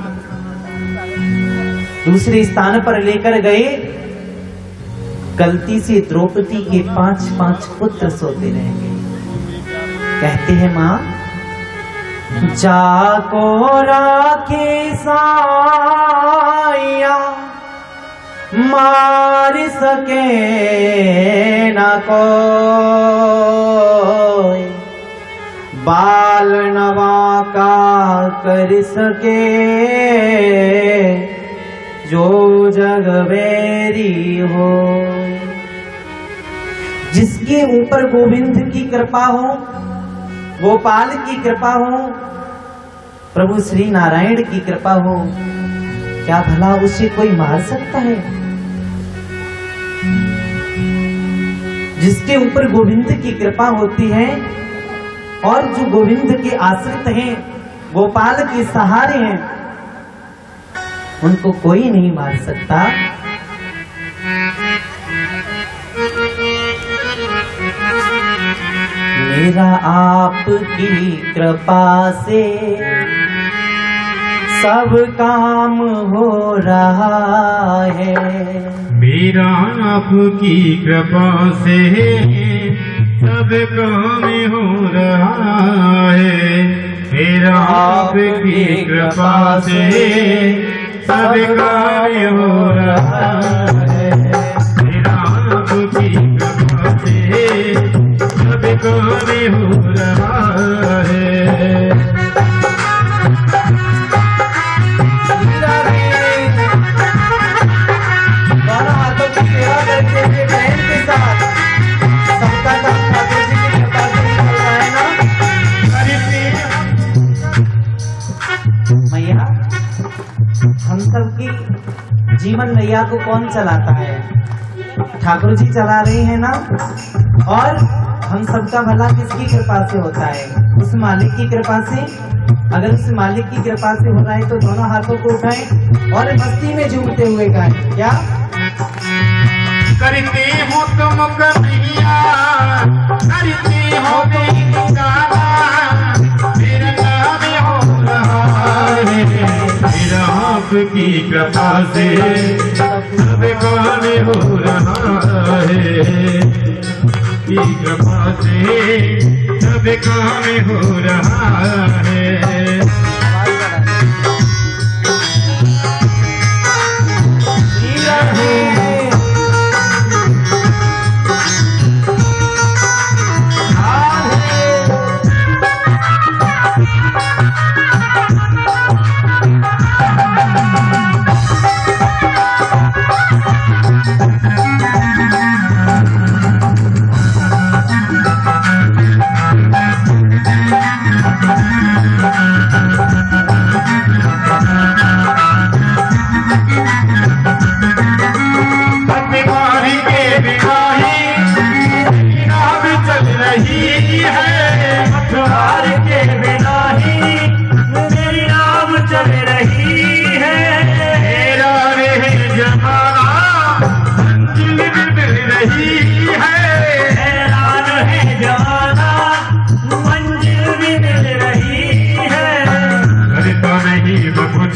S1: दूसरे स्थान पर लेकर गए। गलती से द्रौपदी के 5 पुत्र सोते रह गए। कहते हैं, मां जाको राखे साया मार सके न कोई, बाल नवा का कर सके जो जग बैरी हो। जिसके ऊपर गोविंद की कृपा हो, गोपाल की कृपा हो, प्रभु श्री नारायण की कृपा हो, क्या भला उसे कोई मार सकता है? जिसके ऊपर गोविंद की कृपा होती है और जो गोविंद के आश्रित हैं, गोपाल के सहारे हैं, उनको कोई नहीं मार सकता। मेरा आपकी कृपा से सब काम हो रहा है।
S2: मेरा आपकी कृपा से सब काम हो रहा है। मेरा आपकी कृपा से सब काम हो रहा है। मेरा आपकी कृपा से सब काम हो रहा है।
S1: मैया हम सब की जीवन नैया को कौन चलाता है? ठाकुर जी चला रहे हैं ना। और हम सबका भला किसकी कृपा से होता है? उस मालिक की कृपा से। अगर उस मालिक की कृपा से हो रहा है तो दोनों हाथों को उठाएं और मस्ती में झूमते हुए गाएं। क्या
S2: करते हो तुम कन्हैया, करते हो तुम गाना, मेरा काम हो रहा है। मेरा आपकी कृपा से सब काम हो रहा है। की कृपा से सब काम हो रहा है।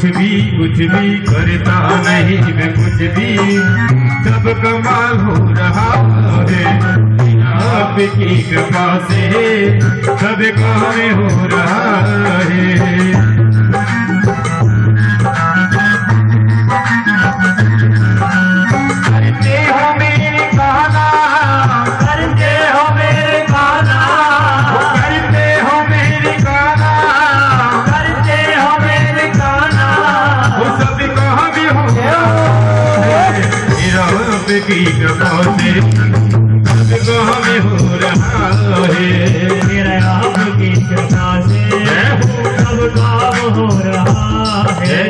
S2: कुछ भी करता नहीं मैं कुछ भी, सब कमाल हो रहा है आपकी कृपा से, सब काम हो रहा है। करते हो मेरे गाना, करते हो मेरे गाना, करते हो मेरे गाना, करते हो मेरे गाना, वो सब कहाँ भी हो मेरा आपकी कृपा से, सब कहाँ भी हो रहा है मेरा आपकी कृपा से, सब काम हो रहा है।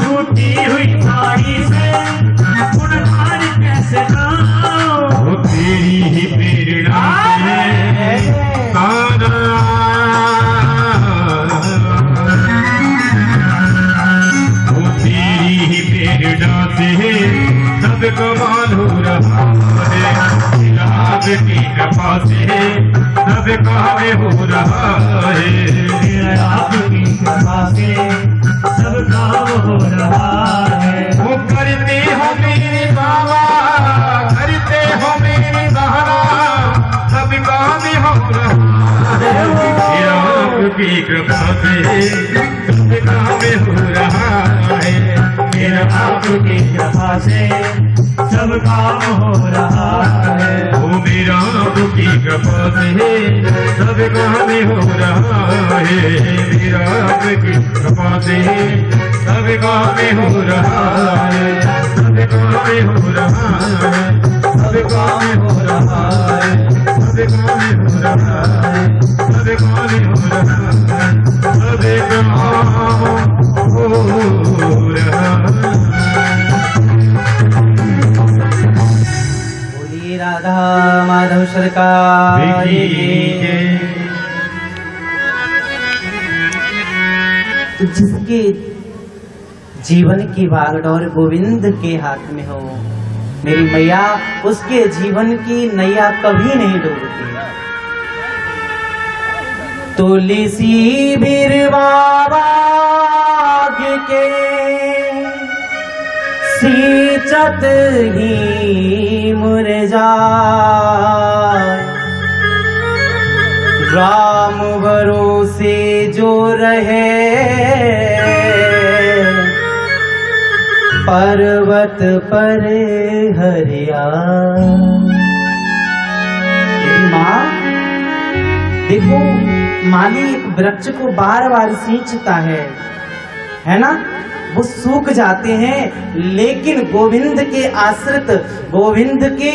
S2: टूटी हुई गाड़ी से गुणगान कैसे गाऊं, वो तेरी ही प्रेरणा से सारा, वो तेरी ही प्रेरणा से सब कमाल हो रहा है, आपकी कृपा से सब काम हो रहा है, आपकी कृपा से सब काम हो रहा है। वो करते हो मेरे बाबा, करते हो मेरे सहारा, सब काम हो रहा है, आपकी कृपा से सब काम हो रहा है, मेरा आपकी कृपा से सब काम हो रहा है। वो मेरा आपकी कृपा से सब काम हो रहा है, मेरा आपकी कृपा से सब काम हो रहा है, सब काम हो रहा है, सब काम हो रहा है, सब काम हो रहा है, सब काम हो रहा है, सब काम हो रहा है।
S1: राधा माधव सरकार तो जिसके जीवन की बागडोर गोविंद के हाथ में हो मेरी मैया, उसके जीवन की नैया कभी नहीं डूबती। तुलसी बिरवा बाग के सींचत ही मुरझाए, राम भरोसे जो रहे पर्वत पर हरिया। मेरी माँ देखो, माली एक वृक्ष को बार बार सींचता है ना, वो सूख जाते हैं, लेकिन गोविंद के आश्रित, गोविंद के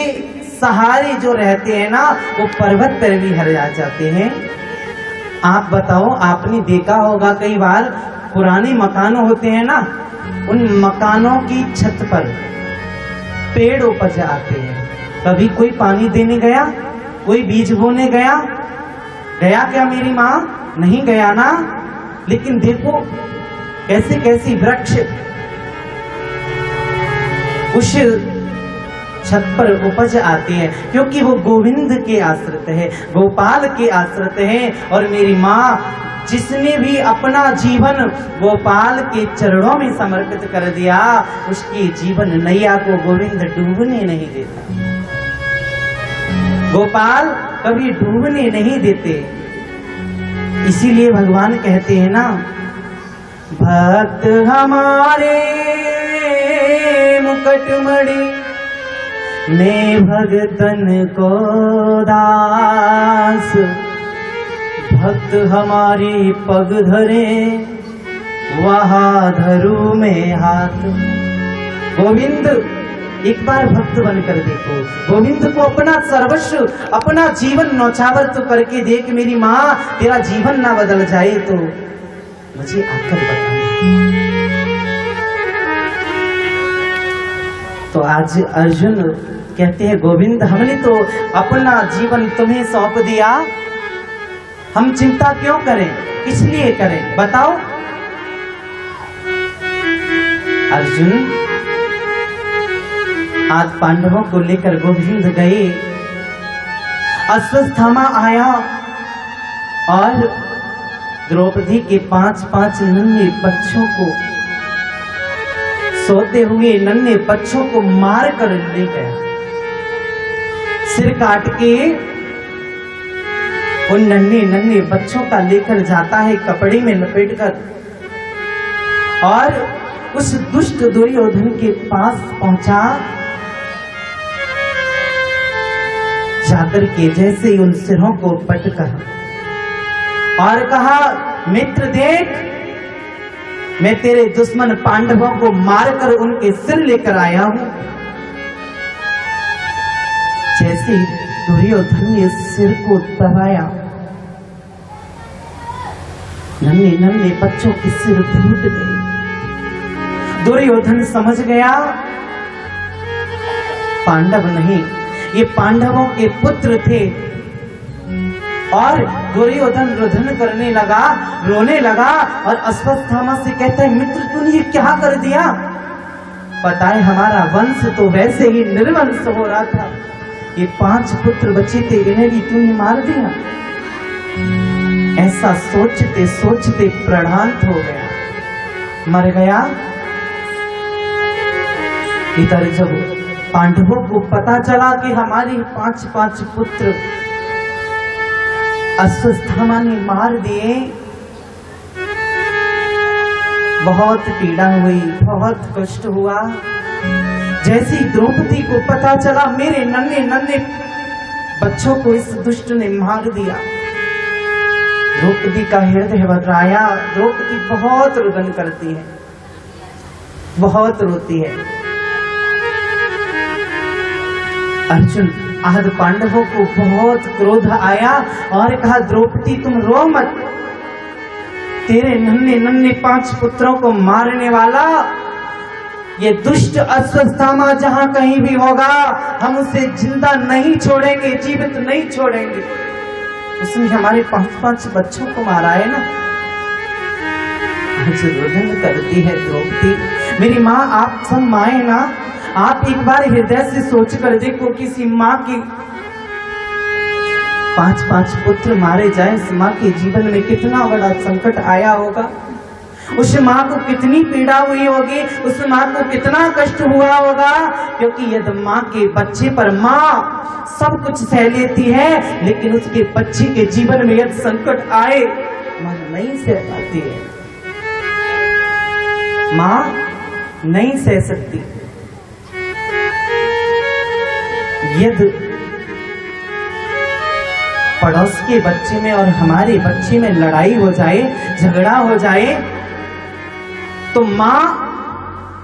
S1: सहारे जो रहते हैं ना, वो पर्वत पर भी हरिया जाते हैं। आप बताओ, आपने देखा होगा कई बार पुराने मकान होते हैं ना, उन मकानों की छत पर पेड़ उपज आते हैं। कभी कोई पानी देने गया, कोई बीज बोने गया क्या मेरी माँ? नहीं गया ना। लेकिन देखो कैसे कैसी वृक्ष उस छत पर उपज आती है, क्योंकि वो गोविंद के आश्रित है, गोपाल के आश्रित है। और मेरी माँ जिसने भी अपना जीवन गोपाल के चरणों में समर्पित कर दिया, उसकी जीवन नैया को गोविंद डूबने नहीं देता। गोपाल कभी डूबने नहीं देते। इसीलिए भगवान कहते हैं ना, भक्त हमारे मुकुटमणि में भगतन को दास, भक्त हमारी पग धरे वहाँ धरू में हाथ। गोविंद एक बार भक्त बनकर देखो, गोविंद को अपना सर्वस्व, अपना जीवन नौछावर तो करके देख। मेरी माँ, तेरा जीवन ना बदल जाए तो मुझे आकर बताना। तो आज अर्जुन कहते हैं, गोविंद हमने तो अपना जीवन तुम्हें सौंप दिया, हम चिंता क्यों करें, किस लिए करें बताओ। अर्जुन आज पांडवों को लेकर गोविंद गए। अश्वत्थामा आया और द्रौपदी के 5-5 नन्हे बच्चों को, सोते हुए नन्हे बच्चों को मार कर ले गया। सिर काट के उन नन्हे नन्हे बच्चों का लेकर जाता है कपड़े में लपेटकर, और उस दुष्ट दुर्योधन के पास पहुंचा। जाकर के जैसे उन सिरों को पटका और कहा, मित्र देख, मैं तेरे दुश्मन पांडवों को मारकर उनके सिर लेकर आया हूं। जैसे दुर्योधन ने सिर को दबाया, नन्हे नन्हे बच्चों के सिर फूट गए। दुर्योधन समझ गया पांडव नहीं, ये पांडवों के पुत्र थे। और दुर्योधन रुदन करने लगा, रोने लगा और अश्वत्थामा से कहता है, मित्र तूने ये क्या कर दिया? पता है हमारा वंश तो वैसे ही निर्वंश हो रहा था, ये 5 पुत्र बचे थे, इन्हें भी तूने मार दिया। ऐसा सोचते सोचते प्रणांत हो गया, मर गया। इधर जब पांडवों को पता चला कि हमारे 5-5 पुत्र अश्वत्थामा ने मार दिए, बहुत पीड़ा हुई, बहुत कष्ट हुआ। जैसी द्रौपदी को पता चला मेरे नन्हे नन्हे बच्चों को इस दुष्ट ने मार दिया, द्रौपदी का हृदय भराया। द्रौपदी बहुत रुदन करती है, बहुत रोती है। अर्जुन आहत पांडवों को बहुत क्रोध आया और कहा, द्रौपदी तुम रो मत, तेरे नन्हे नन्हे 5 पुत्रों को मारने वाला ये दुष्ट अश्वत्थामा जहां कहीं भी होगा, हम उसे जिंदा नहीं छोड़ेंगे, जीवित नहीं छोड़ेंगे। उसने हमारे 5-5 बच्चों को मारा है ना। आज रुदन करती है द्रौपदी। मेरी माँ, आप सब माए ना, आप एक बार हृदय से सोच कर देखो, किसी माँ की 5-5 पुत्र मारे जाए, उस माँ के जीवन में कितना बड़ा संकट आया होगा, उस माँ को कितनी पीड़ा हुई होगी, उस माँ को कितना कष्ट हुआ होगा। क्योंकि यदि माँ के बच्चे पर माँ सब कुछ सह लेती है, लेकिन उसके बच्चे के जीवन में यदि संकट आए, माँ नहीं सह पाती है, माँ नहीं सह सकती। यदि पड़ोस के बच्चे में और हमारे बच्चे में लड़ाई हो जाए, झगड़ा हो जाए, तो माँ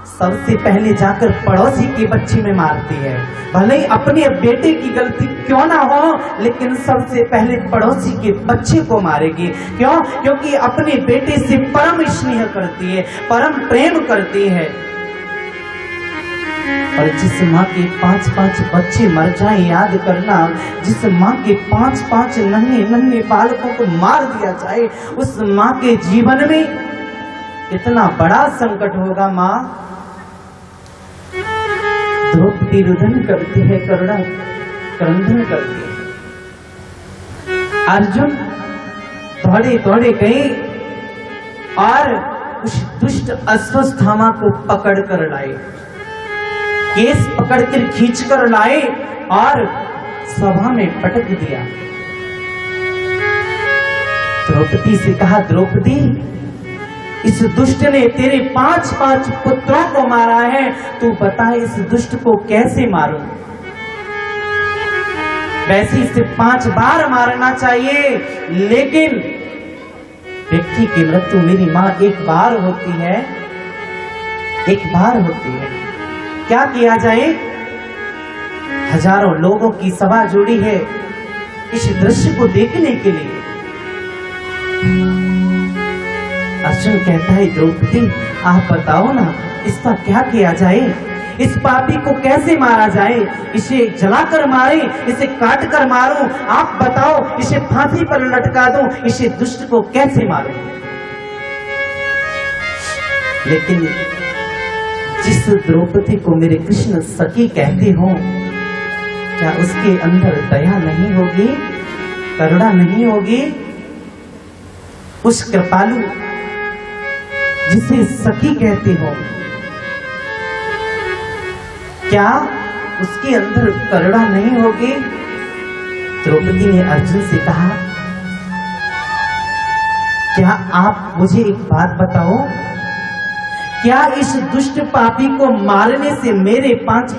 S1: सबसे पहले जाकर पड़ोसी के बच्चे में मारती है। भले ही अपने बेटे की गलती क्यों ना हो, लेकिन सबसे पहले पड़ोसी के बच्चे को मारेगी। क्यों? क्योंकि अपने बेटे से परम स्नेह करती है, परम प्रेम करती है। और जिस माँ के 5-5 बच्चे मर जाए, याद करना, जिस माँ के 5-5 नन्हे नन्हे बालकों को मार दिया जाए, उस माँ के जीवन में कितना बड़ा संकट होगा। माँ द्रौपदी रुदन करती है, करुणा क्रंदन करती है। अर्जुन दौड़े दौड़े गए और उस दुष्ट अश्वत्थामा को पकड़ कर लाए, केस पकड़कर खींच कर लाए और सभा में पटक दिया। द्रौपदी से कहा, द्रौपदी, इस दुष्ट ने तेरे 5 पुत्रों को मारा है, तू बता इस दुष्ट को कैसे मारूं? वैसे इसे 5 बार मारना चाहिए, लेकिन व्यक्ति की मृत्यु मेरी मां एक बार होती है, एक बार होती है। क्या किया जाए? हजारों लोगों की सभा जुड़ी है इस दृश्य को देखने के लिए। अर्जुन कहता है, द्रौपदी आप बताओ ना, इसका क्या किया जाए? इस पापी को कैसे मारा जाए? इसे जलाकर मारे, इसे काट कर मारूं? आप बताओ, इसे फांसी पर लटका दूं? इसे दुष्ट को कैसे मारूं? लेकिन जिस द्रौपदी को मेरे कृष्ण सखी कहते हो, क्या उसके अंदर दया नहीं होगी, करुणा नहीं होगी? उस कृपालु जिसे सखी कहते हो, क्या उसके अंदर करुणा नहीं होगी? द्रौपदी ने अर्जुन से कहा, क्या आप मुझे एक बात बताओ, क्या इस दुष्ट पापी को मारने से मेरे 5